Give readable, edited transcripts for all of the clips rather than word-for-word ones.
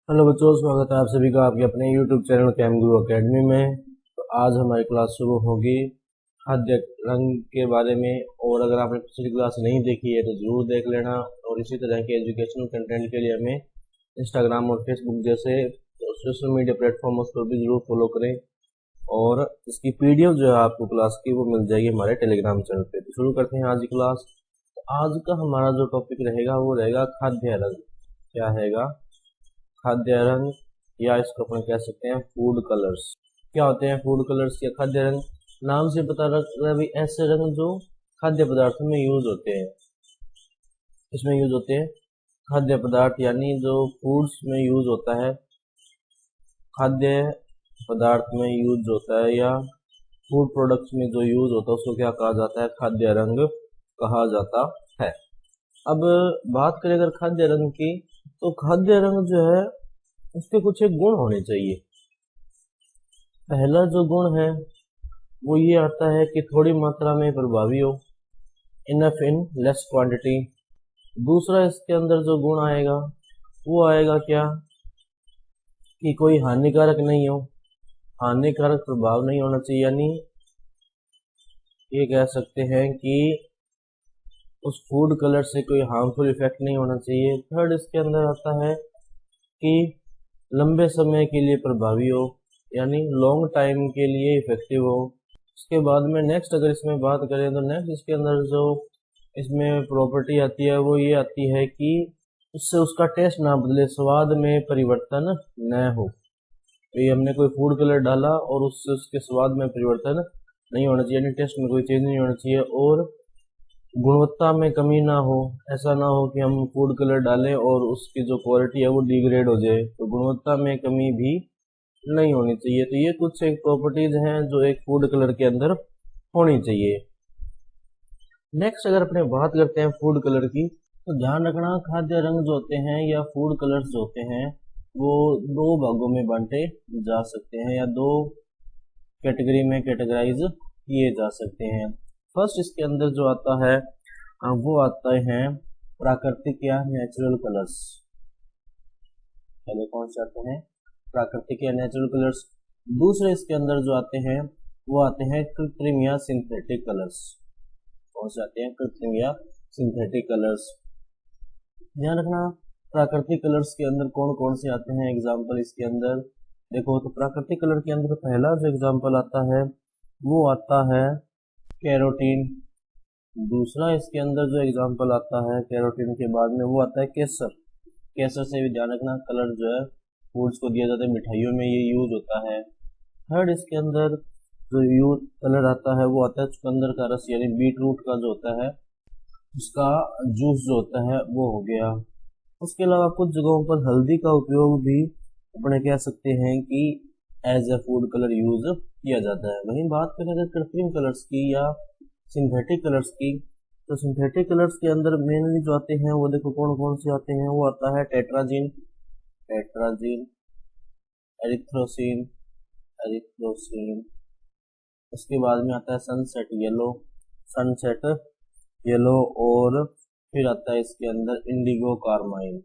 Hello बच्चों, स्वागत है आप सभी का आपके अपने YouTube चैनल कैम गुरु अकेडमी में। तो आज हमारी क्लास शुरू होगी खाद्य रंग के बारे में। और अगर आपने पिछली क्लास नहीं देखी है तो जरूर देख लेना। और इसी तरह के एजुकेशनल कंटेंट के लिए हमें इंस्टाग्राम और फेसबुक जैसे सोशल मीडिया प्लेटफॉर्म्स पर भी जरूर फॉलो करें। और इसकी पीडीएफ जो है आपको क्लास की वो मिल जाएगी हमारे टेलीग्राम चैनल पे। तो शुरू करते हैं आज की क्लास। तो आज का हमारा जो टॉपिक रहेगा वो रहेगा खाद्य रंग। क्या रहेगा? खाद्य रंग, या इसको अपन कह सकते हैं फूड कलर्स। क्या होते हैं फूड कलर्स या खाद्य रंग? नाम से पता लग रहा है ऐसे रंग जो खाद्य पदार्थों में यूज होते हैं। इसमें यूज होते हैं खाद्य पदार्थ, यानी जो फूड्स में यूज होता है, खाद्य पदार्थ में यूज होता है या फूड प्रोडक्ट्स में जो यूज होता है उसको क्या कहा जाता है? खाद्य रंग कहा जाता है। अब बात करें अगर खाद्य रंग की, तो खाद्य रंग जो है उसके कुछ एक गुण होने चाहिए। पहला जो गुण है वो ये आता है कि थोड़ी मात्रा में प्रभावी हो, इनफ इन लेस क्वांटिटी। दूसरा इसके अंदर जो गुण आएगा वो आएगा क्या कि कोई हानिकारक नहीं हो, हानिकारक प्रभाव नहीं होना चाहिए, यानी ये कह सकते हैं कि उस फूड कलर से कोई हार्मफुल इफेक्ट नहीं होना चाहिए। थर्ड इसके अंदर आता है कि लंबे समय के लिए प्रभावी हो, यानी लॉन्ग टाइम के लिए इफेक्टिव हो। उसके बाद में नेक्स्ट अगर इसमें बात करें तो नेक्स्ट इसके अंदर जो इसमें प्रॉपर्टी आती है वो ये आती है कि उससे उसका टेस्ट ना बदले, स्वाद में परिवर्तन न हो। तो ये हमने कोई फूड कलर डाला और उससे उसके स्वाद में परिवर्तन नहीं होना चाहिए, यानी टेस्ट में कोई चेंज नहीं होना चाहिए। और गुणवत्ता में कमी ना हो, ऐसा ना हो कि हम फूड कलर डालें और उसकी जो क्वालिटी है वो डिग्रेड हो जाए। तो गुणवत्ता में कमी भी नहीं होनी चाहिए। तो ये कुछ एक प्रॉपर्टीज हैं जो एक फूड कलर के अंदर होनी चाहिए। नेक्स्ट अगर अपने बात करते हैं फूड कलर की, तो ध्यान रखना खाद्य रंग जो होते हैं या फूड कलर्स जो होते हैं वो दो भागों में बांटे जा सकते हैं या दो कैटेगरी में कैटेगराइज किए जा सकते हैं। फर्स्ट इसके अंदर जो आता है वो आते हैं प्राकृतिक या नेचुरल कलर्स। पहले कौन से आते हैं? प्राकृतिक या नेचुरल कलर्स। दूसरे इसके अंदर जो आते हैं वो आते हैं कृत्रिम या सिंथेटिक कलर्स। कौन से आते हैं? कृत्रिम या सिंथेटिक कलर्स। ध्यान रखना प्राकृतिक कलर्स के अंदर कौन कौन से आते हैं एग्जाम्पल इसके अंदर देखो। तो प्राकृतिक कलर के अंदर पहला जो एग्जाम्पल आता है वो आता है कैरोटीन। दूसरा इसके अंदर जो एग्जाम्पल आता है कैरोटीन के बाद में वो आता है केसर। केसर से भी ध्यान रखना कलर जो है फूड्स को दिया जाता है, मिठाइयों में ये यूज होता है। थर्ड इसके अंदर जो यूज कलर आता है वो आता है चुकंदर का रस, यानी बीट रूट का जो होता है उसका जूस जो होता है वो हो गया। उसके अलावा कुछ जगहों पर हल्दी का उपयोग भी अपने कह सकते हैं कि as a food colour use किया जाता है। वहीं बात करें अगर कृत्रिम कलर्स की या सिंथेटिक कलर्स की, तो सिंथेटिक कलर्स के अंदर मेनली जो आते हैं वो देखो कौन कौन से आते हैं। वो आता है टेट्राजीन, एरिथ्रोसिन, उसके बाद में आता है सनसेट येलो, और फिर आता है इसके अंदर इंडिगो कार्माइन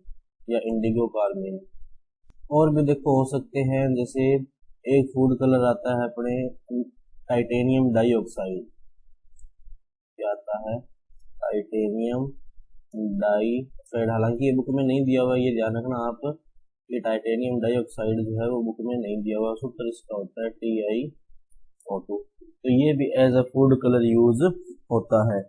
या इंडिगो कार्मिन। और भी देखो हो सकते हैं, जैसे एक फूड कलर आता है अपने टाइटेनियम डाइऑक्साइड। क्या आता है? Titanium dioxide. हालांकि ये बुक में नहीं दिया हुआ, ये ध्यान रखना आप, ये टाइटेनियम डाइऑक्साइड जो है वो बुक में नहीं दिया हुआ। सूत्र इसका होता है TiO2। तो ये भी as a food colour use होता है।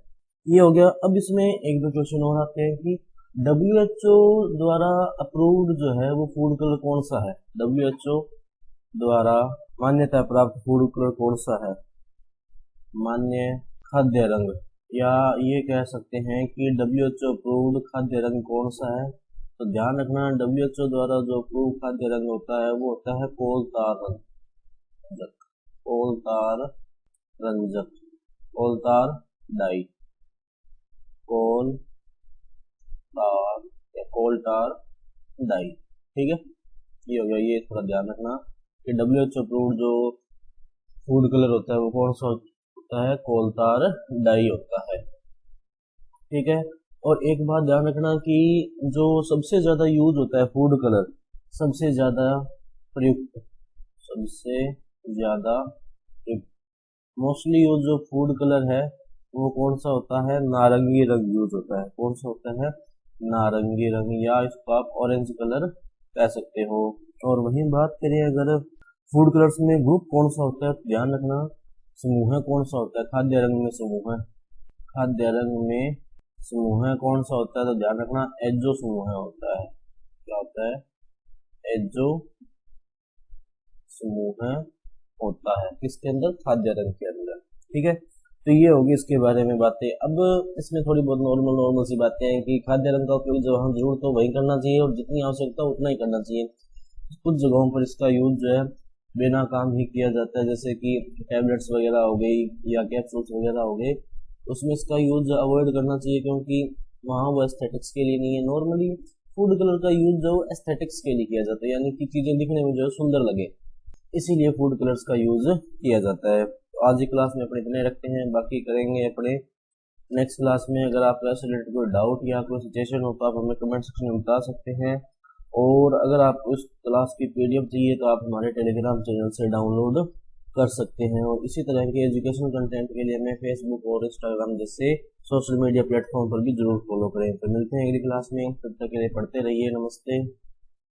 ये हो गया। अब इसमें एक दो क्वेश्चन और आते हैं कि WHO द्वारा अप्रूव्ड जो है वो फूड कलर कौन सा है? WHO द्वारा मान्यता प्राप्त फूड कलर कौन सा है? मान्य खाद्य रंग, या ये कह सकते हैं कि WHO अप्रूव्ड खाद्य रंग कौन सा है? तो ध्यान रखना WHO द्वारा जो अप्रूव खाद्य रंग होता है वो होता है कोलतार रंजक, कोलतार डाई, कोलतार डाई। ठीक है, ये हो गया। ये थोड़ा ध्यान रखना कि WHO अप्रूव्ड जो फूड कलर होता है वो कौन सा होता है? कोलतार डाई होता है। ठीक है। और एक बात ध्यान रखना कि जो सबसे ज्यादा यूज होता है फूड कलर सबसे ज्यादा प्रयुक्त, सबसे ज्यादा प्रयुक्त मोस्टली यूज जो फूड कलर है वो कौन सा होता है, नारंगी रंग यूज होता है। कौन सा होता है, नारंगी रंग, या इसको आप ऑरेंज कलर कह सकते हो। और वहीं बात करें अगर फूड कलर्स में ग्रुप कौन सा होता है, ध्यान रखना समूह कौन सा होता है, खाद्य रंग में समूह, खाद्य रंग में समूह कौन सा होता है, तो ध्यान रखना एजो समूह होता है। क्या होता है, एजो समूह होता है किसके अंदर, खाद्य रंग के अंदर। ठीक है, तो ये होगी इसके बारे में बातें। अब इसमें थोड़ी बहुत नॉर्मल सी बातें हैं कि खाद्य रंग का उपयोग जब हम जरूरत हो वही करना चाहिए और जितनी आवश्यकता उतना ही करना चाहिए। कुछ जगहों पर इसका यूज जो है बिना काम ही किया जाता है, जैसे कि टैबलेट्स वगैरह हो गई या कैप्सूल्स वगैरह हो गए, उसमें इसका यूज अवॉइड करना चाहिए क्योंकि वहाँ वो एस्थेटिक्स के लिए नहीं है। नॉर्मली फूड कलर का यूज जो एस्थेटिक्स के लिए किया जाता है, यानी कि चीजें दिखने में जो सुंदर लगे, इसीलिए फूड कलर्स का यूज किया जाता है। आज की क्लास में अपने इतने रखते हैं, बाकी करेंगे अपने नेक्स्ट क्लास में। अगर आपका इससे रिलेटेड कोई डाउट या कोई सजेशन हो तो आप हमें कमेंट सेक्शन में बता सकते हैं। और अगर आपको इस क्लास की पीडीएफ चाहिए तो आप हमारे टेलीग्राम चैनल से डाउनलोड कर सकते हैं। और इसी तरह के एजुकेशन कंटेंट के लिए हमें फेसबुक और इंस्टाग्राम जैसे सोशल मीडिया प्लेटफॉर्म पर भी जरूर फॉलो करें। तो मिलते हैं अगली क्लास में, तब तक के लिए पढ़ते रहिए। नमस्ते।